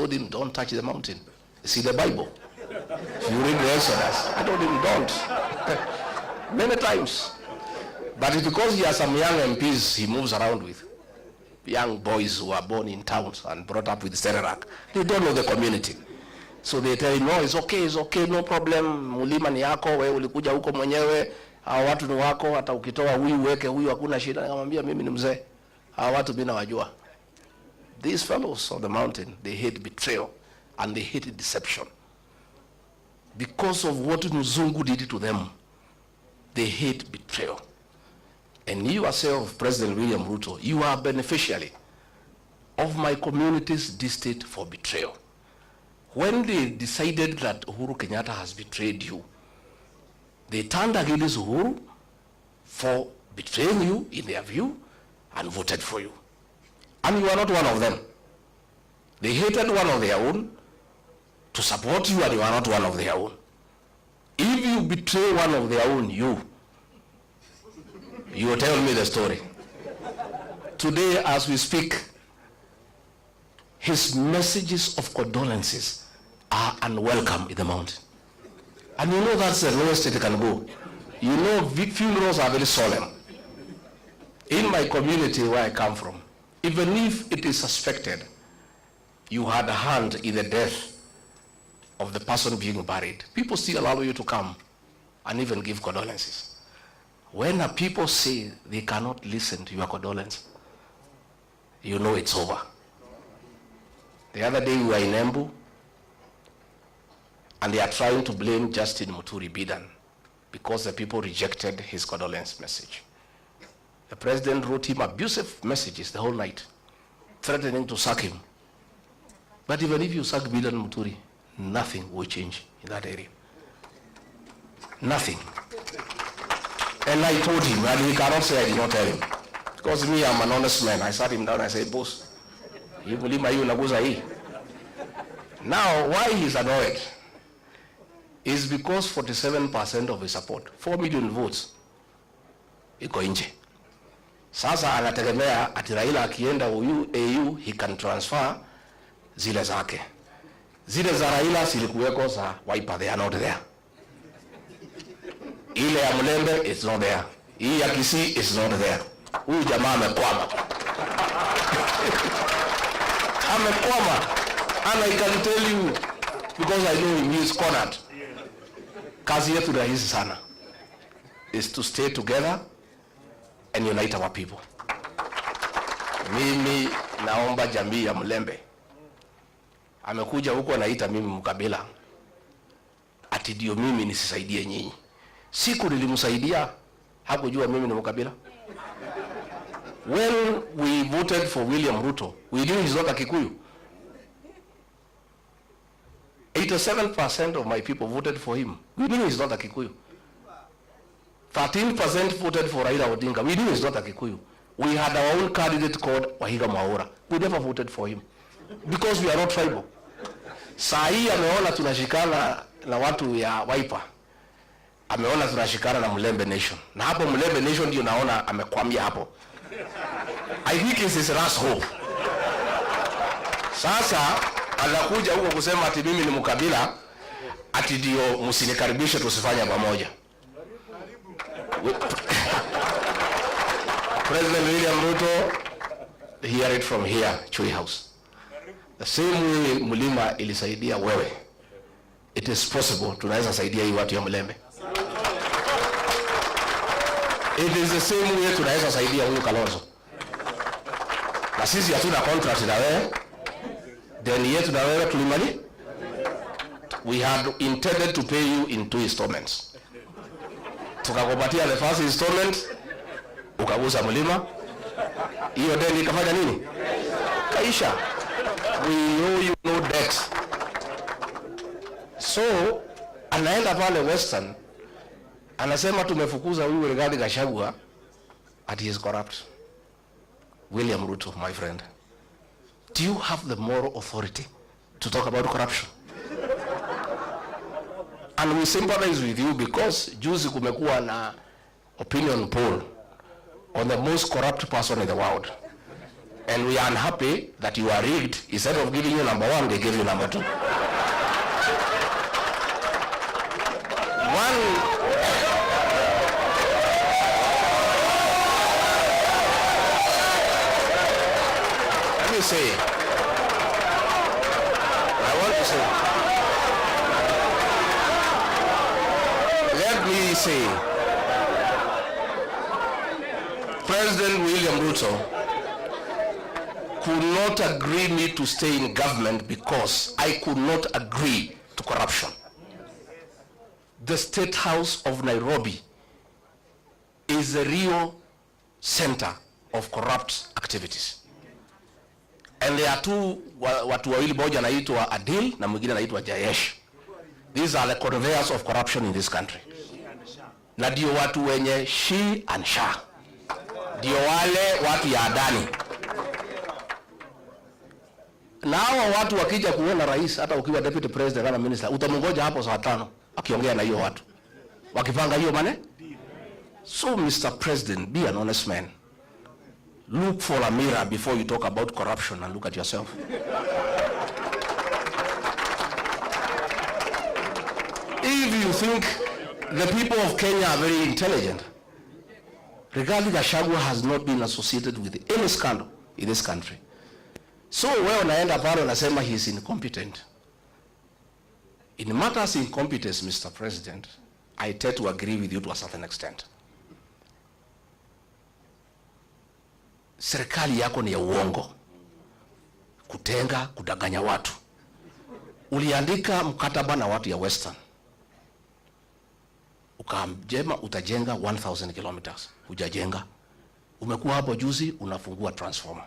told him, don't touch the mountain. See the Bible. If you read the Exodus, I told him, don't. Many times. But it's because he has some young MPs he moves around with. Young boys who are born in towns and brought up with Serelak. They don't know the community. So they tell him, no, it's okay, no problem. Mlima ni yako, wewe ulikuja huko mwenyewe. Hawa watu ni wako, hata ukitoa huyu weke huyu hakuna shida. Nikamwambia mimi ni mzee. Hawa watu mimi nawajua. These fellows on the mountain, they hate betrayal and they hate deception. Because of what Mzungu did to them, they hate betrayal. And you yourself, President William Ruto, you are beneficiary of my community's distaste for betrayal. When they decided that Uhuru Kenyatta has betrayed you, they turned against Uhuru for betraying you in their view and voted for you. And you are not one of them. They hated one of their own to support you, and you are not one of their own. If you betray one of their own, you will tell me the story. Today, as we speak, his messages of condolences are unwelcome in the mountain. And you know that's the lowest it can go. You know funerals are very solemn. In my community where I come from, even if it is suspected you had a hand in the death of the person being buried, people still allow you to come and even give condolences. When people say they cannot listen to your condolence, you know it's over. The other day we were in Embu, and they are trying to blame Justin Muturi Bidan because the people rejected his condolence message. The president wrote him abusive messages the whole night, threatening to sack him. But even if you sack Bidan Muturi, nothing will change in that area. Nothing. And I told him, and he cannot say I did not tell him. Because me, I'm an honest man. I sat him down, I said, boss, you believe my now, why he's annoyed is because 47% of his support, 4 million votes, iko nje. Sasa anategemea ati Raila akienda AU, he can transfer zile zake. Zile za Raila zilikuweko za Wiper, they are not there. Ile ya Mlembe is not there. Hii ya Kisii is not there. Huyu jamaa amekwama. Amekwama. And I can tell you, because I know him, he is cornered. Kazi yetu rahisi sana is to stay together and unite our people. Mimi naomba jamii ya Mlembe. Amekuja huko anaita mimi mkabila. Ati ndio mimi nisisaidie nyinyi. Siku nilimsaidia, hakujua mimi ni mkabila. When we voted for William Ruto, we knew he's not a Kikuyu. 87% of my people voted for him. We knew he's not a Kikuyu. 13% voted for Raila Odinga. We knew he's not a Kikuyu. We had our own candidate called Wahiga Mwaura. We never voted for him. Because we are not tribal. Saa hii ameona tunashikana na watu ya Wiper. Ameona tunashikana na Mlembe Nation. Na hapo Mlembe Nation ndio naona amekwamia hapo. I think it's his last hope. Sasa anakuja huko kusema ati mimi ni mkabila, ati ndio msinikaribishe tusifanye pamoja. President William Ruto, hear it from here, Chui House. The same way Mlima ilisaidia wewe, it is possible tunaweza saidia hii watu ya Mlembe. It is the same way tunaweza saidia huyu Kalonzo. Na sisi hatuna contract na wewe. Then yetu na wewe tulimali. We had intended to pay you in 2 installments. Tukakupatia the first installment, ukagusa Mlima. Hiyo deni ikafanya nini? Kaisha. We owe you no debt. So, anaenda pale Western, anasema tumefukuza huyu Rigathi Gachagua, and he is corrupt. William Ruto, my friend, do you have the moral authority to talk about corruption? And we sympathize with you because juzi kumekuwa na opinion poll on the most corrupt person in the world. And we are unhappy that you are rigged. Instead of giving you number 1, they give you number 2. Let me say, I want to say, let me say, President William Ruto could not agree me to stay in government because I could not agree to corruption. The State House of Nairobi is the real center of corrupt activities. And there are two watu wawili, moja anaitwa Adil na mwingine anaitwa Jayesh. These are the conveyors of corruption in this country. Na ndio watu wenye she and sha. Ndio wale watu ya Adani. Na hawa watu wakija kuona rais, hata ukiwa deputy president kama minister, utamungoja hapo saa 5 akiongea na hiyo watu wakipanga hiyo mane. So Mr. President, be an honest man. Look for a mirror before you talk about corruption and look at yourself. If you think the people of Kenya are very intelligent, regarding Gachagua has not been associated with any scandal in this country. So wewe unaenda pale unasema he is incompetent. In matters of incompetence, Mr. President, I tend to agree with you to a certain extent. Serikali yako ni ya uongo, kutenga, kudanganya watu. Uliandika mkataba na watu ya Western, ukamjema utajenga 1000 kilometers, hujajenga. Umekuwa hapo juzi unafungua transformer.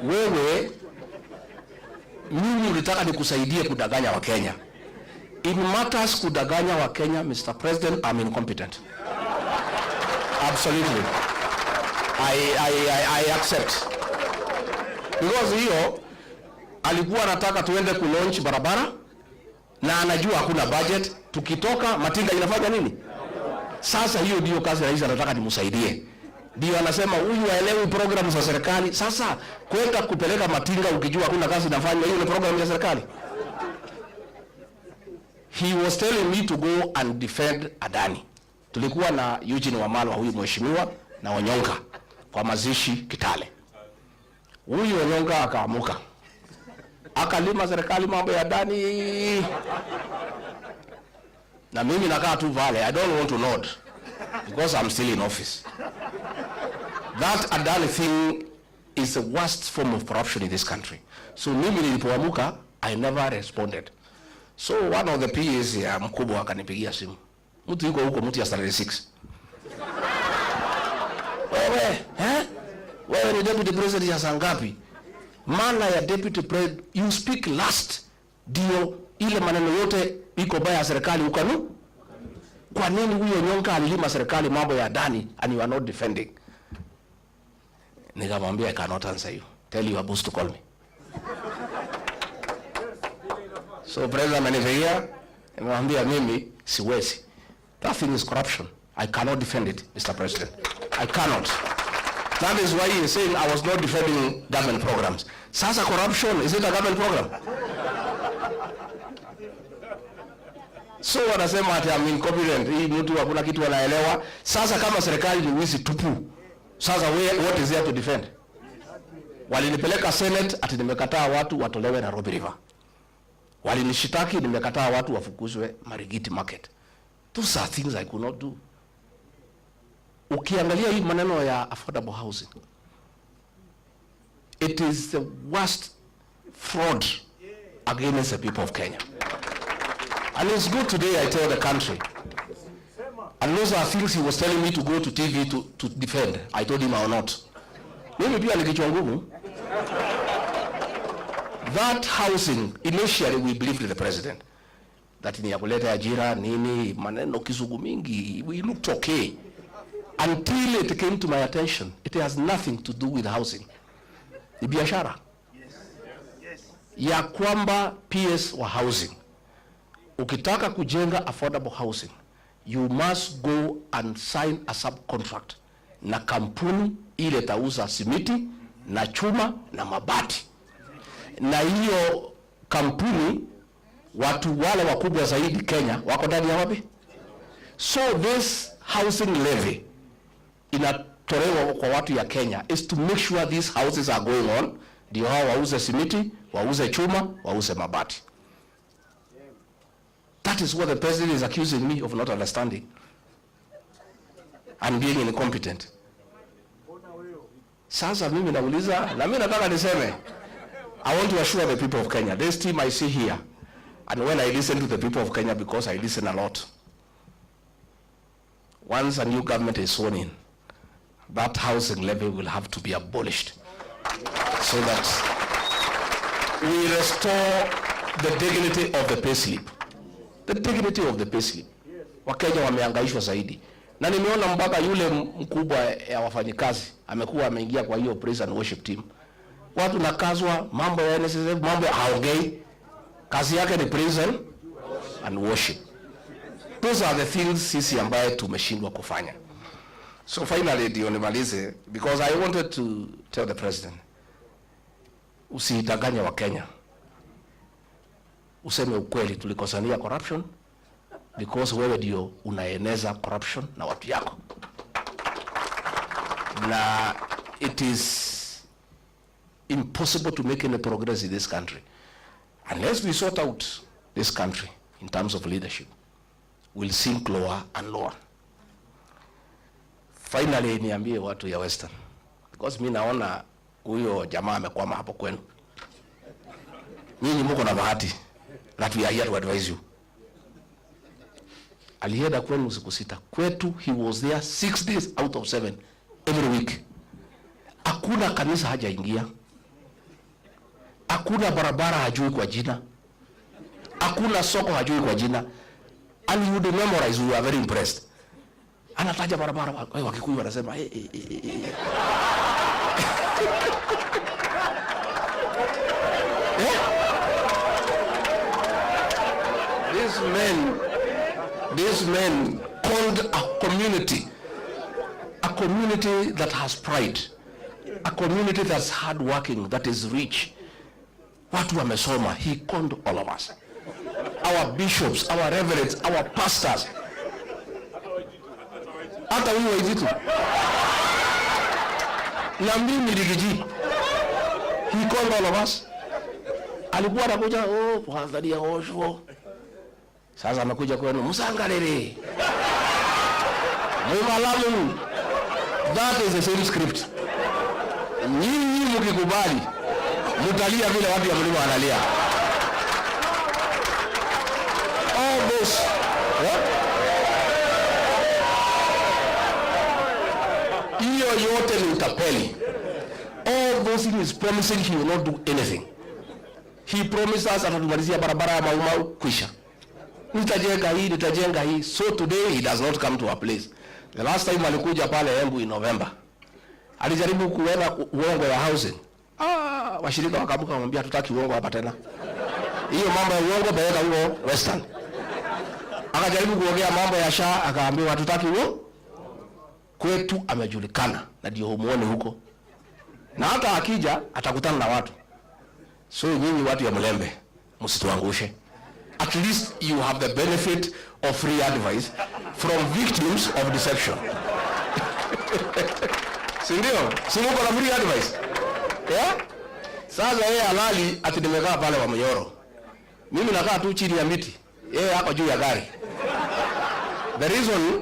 Wewe mimi ulitaka nikusaidie kudanganya wa Kenya. In matters kudanganya wa Kenya, Mr. President, I'm incompetent. Absolutely. I accept. Because hiyo alikuwa anataka tuende ku-launch barabara na anajua hakuna budget, tukitoka matinga inafanya nini? Sasa hiyo ndio kazi rais anataka nimsaidie. Ndio anasema huyu haelewi programu za serikali. Sasa kwenda kupeleka matinga ukijua hakuna kazi inafanywa, hiyo ni programu ya serikali. He was telling me to go and defend Adani. Tulikuwa na Eugene Wamalwa, huyu mheshimiwa, na Onyonga kwa mazishi Kitale. Huyu Onyonga akaamuka, akalima serikali mambo ya Adani, na mimi nakaa tu vale. I don't want to nod because I'm still in office. That Adani thing is the worst form of corruption in this country. So mimi nilipoamuka, I never responded. So one of the PAs ya mkubwa akanipigia simu. Mtu yuko huko, mtu ya 36. Wewe ni deputy president ya saa ngapi? Maana ya deputy president, you speak last. Dio ile maneno yote iko baya ya serikali ukanu. Kwa nini huyo Nyonga alilima serikali mambo ya Adani and you are not defending? Nikamwambia I cannot answer you. Tell your boss to call me. So president amenifikia, nimemwambia mimi siwezi. That thing is corruption. I cannot defend it, Mr. President. I cannot. That is why he is saying I was not defending government programs. Sasa corruption, is it a government program? So wanasema ati I'm incompetent. Hii mtu hakuna kitu anaelewa. Sasa kama serikali ni wizi tupu, sasa what is there to defend? Walinipeleka Senate ati nimekataa watu watolewe Nairobi River. Walinishitaki nimekataa watu wafukuzwe Marigiti Market. Those are things I could not do. Ukiangalia hii maneno ya affordable housing, it is the worst fraud against the people of Kenya. And it's good today I tell the country. And those are things he was telling me to go to TV to defend. I told him I will not. Mimi pia nikichwa ngumu. That housing, initially we believed in the president. That ni ya kuleta ajira, nini, maneno kizungu mingi, we looked okay. Until it came to my attention, it has nothing to do with housing. Ni biashara. Ya kwamba PS wa housing. Ukitaka kujenga affordable housing, you must go and sign a subcontract na kampuni ile tauza simiti na chuma na mabati. Na hiyo kampuni watu wale wakubwa zaidi Kenya wako ndani ya wapi? So this housing levy inatolewa kwa watu ya Kenya is to make sure these houses are going on, ndio hao wauze simiti, wauze chuma, wauze mabati. That is what the president is accusing me of not understanding and being incompetent. Sasa mimi nauliza, na mimi nataka niseme, I want to assure the people of Kenya, this team I see here, and when I listen to the people of Kenya, because I listen a lot, once a new government is sworn in, that housing levy will have to be abolished so that we restore the dignity of the payslip. The dignity of the payslip. Wakenya wamehangaishwa zaidi. Na nimeona mpaka yule mkubwa ya wafanyikazi amekuwa ameingia kwa hiyo praise and worship team. Watu nakazwa mambo ya NSSF, mambo haongei. Kazi yake ni praise and worship. Those are the things sisi ambaye tumeshindwa kufanya. So finally ndio nimalize, because I wanted to tell the president, usidanganye wa Kenya. Useme ukweli, tulikosania corruption, because wewe ndio unaeneza corruption na watu yako. Na it is impossible to make any progress in this country unless we sort out this country in terms of leadership. We'll sink lower and lower. Finally niambie watu ya Western, because mimi naona huyo jamaa amekwama hapo kwenu. Nyinyi mko na bahati that we are here to advise you. Alienda kwenu siku 6. Kwetu he was there 6 days out of 7 every week. Hakuna kanisa hajaingia. Hakuna barabara hajui kwa jina. Hakuna soko hajui kwa jina. And you would memorize, you are very impressed. Anataja barabara, Wakikuyu wanasema These men called a community that has pride, a community that's hardworking, that is rich. Watu wamesoma. He called all of us, our bishops, our reverends, our pastors. Hata huyu Waititu na mimi Rigiji, he called all of us. Alikuwa anakuja, Padri Osho. Sasa amekuja kwenu, Musangalele, Mumalamu. That is the same script. Nyinyi mkikubali mtalia vile watu ya mlima wanalia. All this, hiyo yote ni utapeli. All those things is promising he will not do anything. He promised us atatumalizia barabara ya Mau kwisha. Nitajenga hii. So today he does not come to our place. The last time alikuja pale Embu in November, alijaribu kuweka uongo ya housing. Washirika wakabuka kumwambia tutaki uongo hapa tena. Hiyo mambo ya uongo peleka huko Western. Akajaribu kuongea mambo ya SHA, akaambiwa hatutaki uongo. Kwetu amejulikana na ndio humuone huko. Na hata akija atakutana na watu. So nyinyi watu ya Mlembe, msituangushe. At least you have the benefit of free advice from victims of deception. Sindio? Simuko na free advice. Yeah? Sasa yeye halali ati nimekaa pale wa Mnyoro. Mimi nakaa tu chini ya miti. Yeye hapa juu ya gari. The reason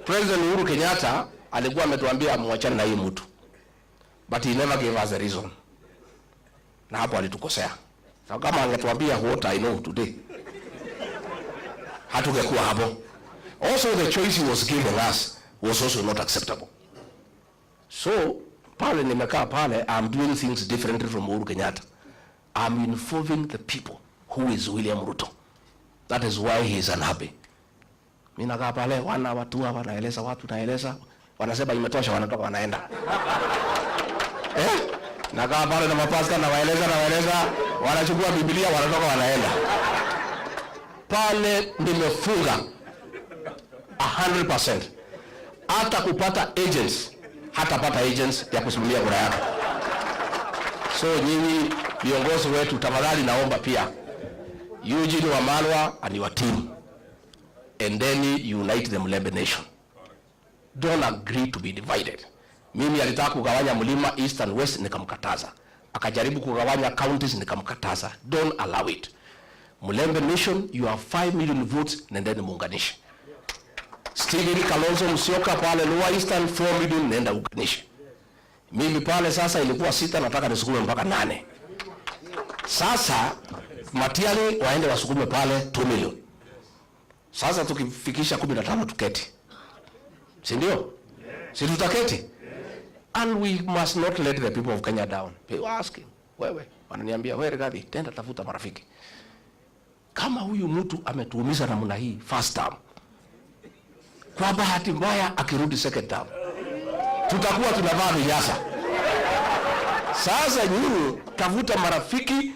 President Uhuru Kenyatta alikuwa ametuambia muachane na hii mtu. But he never gave us a reason. Na hapo alitukosea. Sasa kama angetuambia what I know today, hatungekuwa hapo. Also the choice he was giving us was also not acceptable. So pale nimekaa pale, I'm doing things differently from Uhuru Kenyatta. I'm involving the people who is William Ruto. That is why he is unhappy. Mimi nakaa pale, watu wanaeleza watu naeleza, wanasema imetosha, wanatoka wanaenda. Nakaa pale na mapasta na waeleza, wanachukua Biblia wanatoka wanaenda. Pale nimefunga 100%. Hata kupata agents hatapata agents ya kusimamia kura yake. So nyinyi viongozi wetu, tafadhali naomba pia Eugene Wamalwa and your team, and then unite the Mlembe nation. Don't agree to be divided. Mimi alitaka kugawanya mlima east and west, nikamkataza. Akajaribu kugawanya counties, nikamkataza. Don't allow it. Mlembe nation, you have 5 million votes, nendeni muunganishe. Stephen Kalonzo Musyoka pale Lower Eastern 4 million, nenda uunganishe. Mimi pale sasa ilikuwa 6, nataka nisukume mpaka 8. Sasa Matiang'i waende wasukume pale 2 million. Sasa tukifikisha 15 tuketi. Si ndio? Si tutaketi? And we must not let the people of Kenya down. They were asking, wewe, wananiambia, wewe Rigathi, tenda tafuta marafiki. Kama huyu mtu ametuumiza namna hii first term, kwa bahati mbaya akirudi second term, tutakuwa tunavaa vinyasa. Sasa nyinyi tafuta marafiki,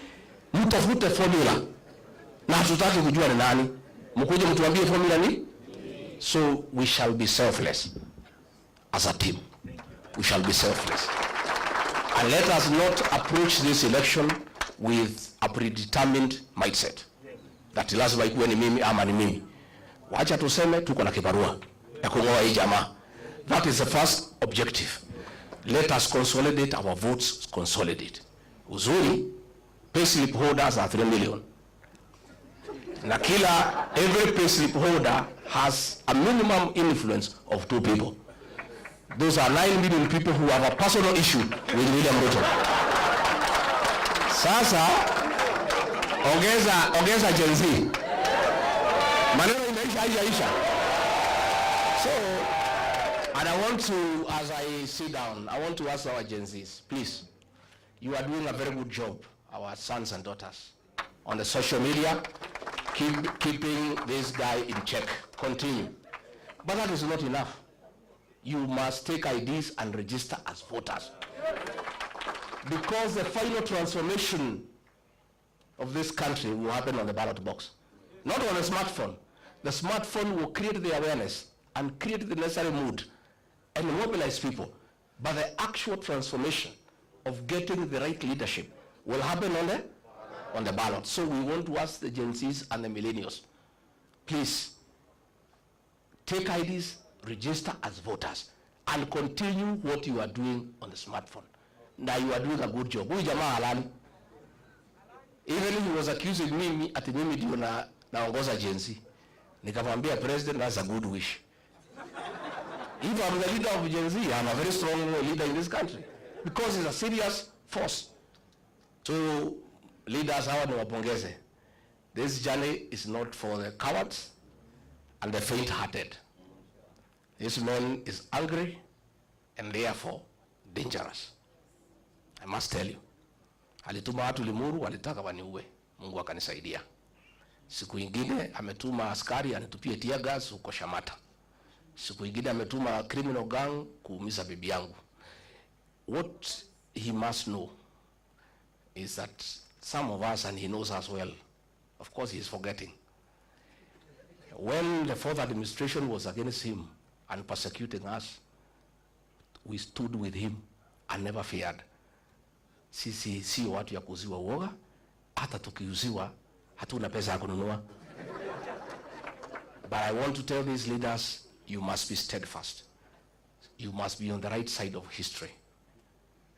mtafute formula. Na hatutaki kujua ni nani. Mkuje mtuambie formula ni? So we shall be selfless as a team. We shall be selfless. And let us not approach this election with a predetermined mindset. That lazima ikuwe ni mimi ama ni mimi. Wacha tuseme tuko na kibarua ya kungoa hii jamaa. That is the first objective. Let us consolidate our votes, consolidate. Uzuri, payslip holders are 3 million. Na every payslip holder has a minimum influence of 2 people. Those are 9 million people who have a personal issue with William Ruto. Sasa, ongeza Gen Z. Maneno inaisha. So, and I want to, as I sit down, I want to ask our Gen Zs, please, you are doing a very good job, our sons and daughters, on the social media, keeping this guy in check. Continue. But that is not enough. You must take IDs and register as voters. Because the final transformation of this country will happen on the ballot box. Not on a smartphone. The smartphone will create the awareness and create the necessary mood and mobilize people. But the actual transformation of getting the right leadership will happen on the ballot. So we want to ask the Gen Zs and the millennials, please, take IDs, register as voters, and continue what you are doing on the smartphone. Now you are doing a good job. Huyu jamaa halali. Even he was accusing me ati mimi ndio naongoza Gen Z. Nikamwambia president, that's a good wish. If I'm the leader of Gen Z, I'm a very strong leader in this country. Because it's a serious force. So leaders hawa niwapongeze. This journey is not for the cowards and the faint-hearted. This man is angry and therefore dangerous. I must tell you. Alituma watu Limuru walitaka waniue. Mungu akanisaidia. Siku ingine ametuma askari anitupie tear gas huko Shamata. Siku ingine ametuma criminal gang kuumiza bibi yangu. What he must know is that some of us, and he knows us well, of course he is forgetting. When the fourth administration was against him and persecuting us, we stood with him and never feared. Sisi si watu ya kuziwa uoga, hata tukiuziwa hatuna pesa ya kununua. But I want to tell these leaders, you must be steadfast. You must be on the right side of history.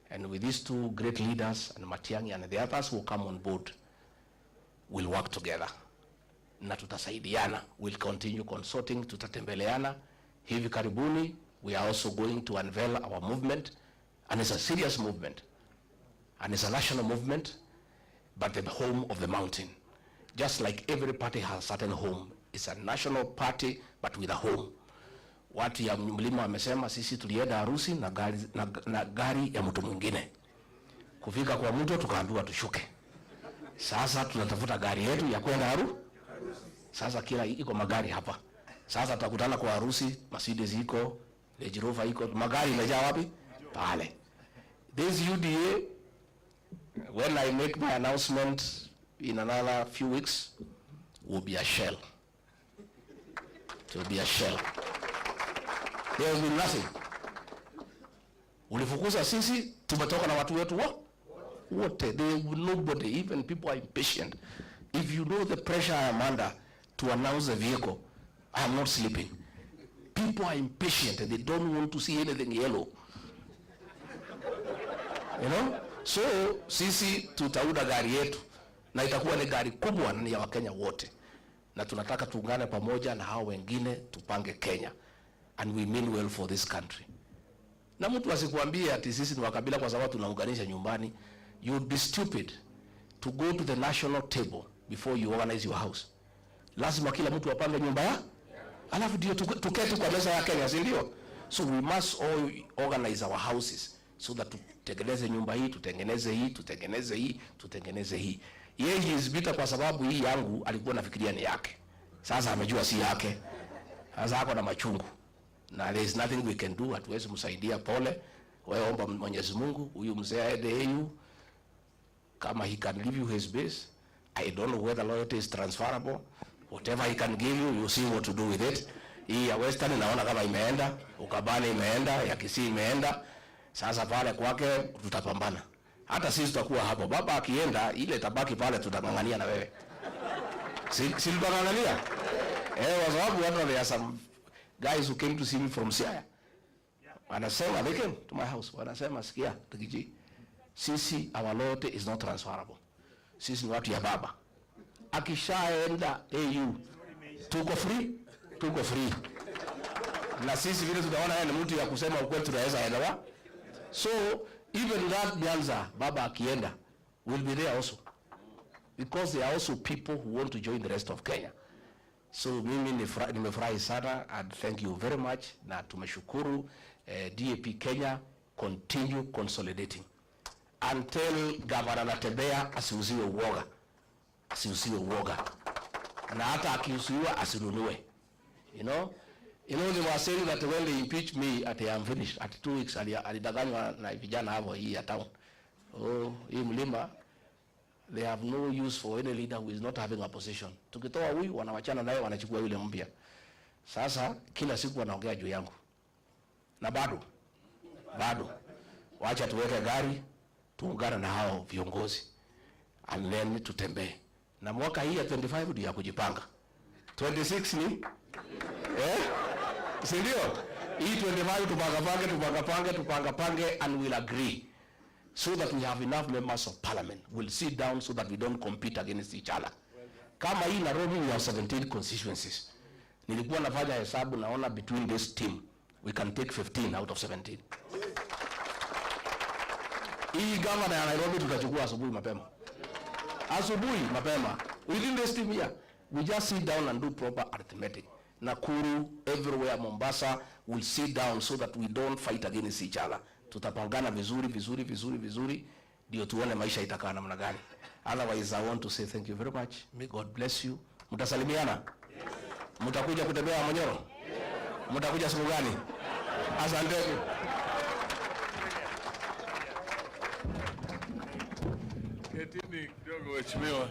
And with these two great leaders, and Matiang'i and the others who come on board, we'll work together. Na tutasaidiana. We'll continue consulting, tutatembeleana. Hivi karibuni, we are also going to unveil our movement. And it's a serious movement. And it's a national movement, but the home of the mountain. Just like every party has a certain home. It's a national party, but with a home. Watu ya mlima wamesema sisi tulienda harusi na gari ya mtu mwingine. Kufika kwa mtu tukaambiwa tushuke. Sasa tunatafuta gari yetu ya kwenda harusi. Sasa kila iko magari hapa. Sasa tutakutana kwa harusi, Mercedes iko, Range Rover iko, magari imejaa wapi? Pale. This UDA, when I make my announcement in another few weeks, will be a shell. It will be a shell. There will be nothing. Ulifukuza sisi, tumetoka na watu wetu wote. Nobody, even people are impatient. If you know the pressure I am under to announce the vehicle, I am not sleeping. People are impatient and they don't want to see anything yellow. You know? So sisi tutauda gari yetu na itakuwa ni gari kubwa na ya Wakenya wote. Na tunataka tuungane pamoja na hao wengine tupange Kenya. And we mean well for this country. Na mtu asikuambie ati sisi ni wakabila kwa sababu tunaunganisha nyumbani. You would be stupid to go to the national table before you organize your house. Lazima kila mtu apange nyumba ya. Alafu ndio tuketi kwa meza ya Kenya, si ndio? So we must all organize our houses so that tutengeneze nyumba hii, tutengeneze hii, tutengeneze hii, tutengeneze hii. Yeye is bitter kwa sababu hii yangu alikuwa anafikiria ni yake. Sasa amejua si yake. Sasa ako na machungu. Na there is nothing we can do. Hatuwezi msaidia, pole. Wewe omba Mwenyezi Mungu huyu mzee aende EU kama he can give you his base. I don't know whether loyalty is transferable. Whatever he can give you, you see what to do with it. Hii ya Western naona kama imeenda, Ukabani imeenda, ya Kisii imeenda. Sasa pale kwake tutapambana. Hata sisi tutakuwa hapo. Baba akienda ile tabaki pale tutangangania na wewe. Si tutangangania? Kwa sababu hata there are some guys who came to see me from Siaya. Wanasema they came to my house. Wanasema sikia, Tukiji. Sisi our loyalty is not transferable. Sisi ni watu ya baba. Akishaenda AU tuko free. Na sisi vile tunaona yeye ni mtu ya kusema ukweli tunaweza elewa. So even that Nyanza baba akienda will be there also. Because there are also people who want to join the rest of Kenya. So mimi nimefurahi sana and thank you very much na tumeshukuru DAP Kenya continue consolidating. Until Governor Natembea asiuziwe uoga. Na hata akiuziwa asinunue. You know they were saying that when they impeach me at I am finished at 2 weeks alidanganywa na vijana hapo hii ya town. Hii mlima they have no use for any leader who is not having a position. Tukitoa huyu wanawachana naye wanachukua yule mpya. Sasa kila siku wanaongea juu yangu. Na bado waacha tuweke gari tuungane na hao viongozi and then tutembee. Na mwaka hii ya 25 ndio ya kujipanga. 26 ni si ndio? Hii 25 tupangapange and we'll agree so that we have enough members of parliament. We'll sit down so that we don't compete against each other. Kama hii Nairobi we have 17 constituencies. Nilikuwa nafanya hesabu naona between this team we can take 15 out of 17. Hii governor ya Nairobi tutachukua asubuhi mapema. Within this team here, we just sit down and do proper arithmetic. Nakuru, everywhere, Mombasa, we'll sit down so that we don't fight against each other. Tutapangana vizuri, ndio tuone maisha itakaa namna gani. Otherwise, I want to say thank you very much. May God bless you. Mtasalimiana? Mtakuja kutembea Manyoro? Mtakuja siku gani? Asante. Ketini kidogo mheshimiwa.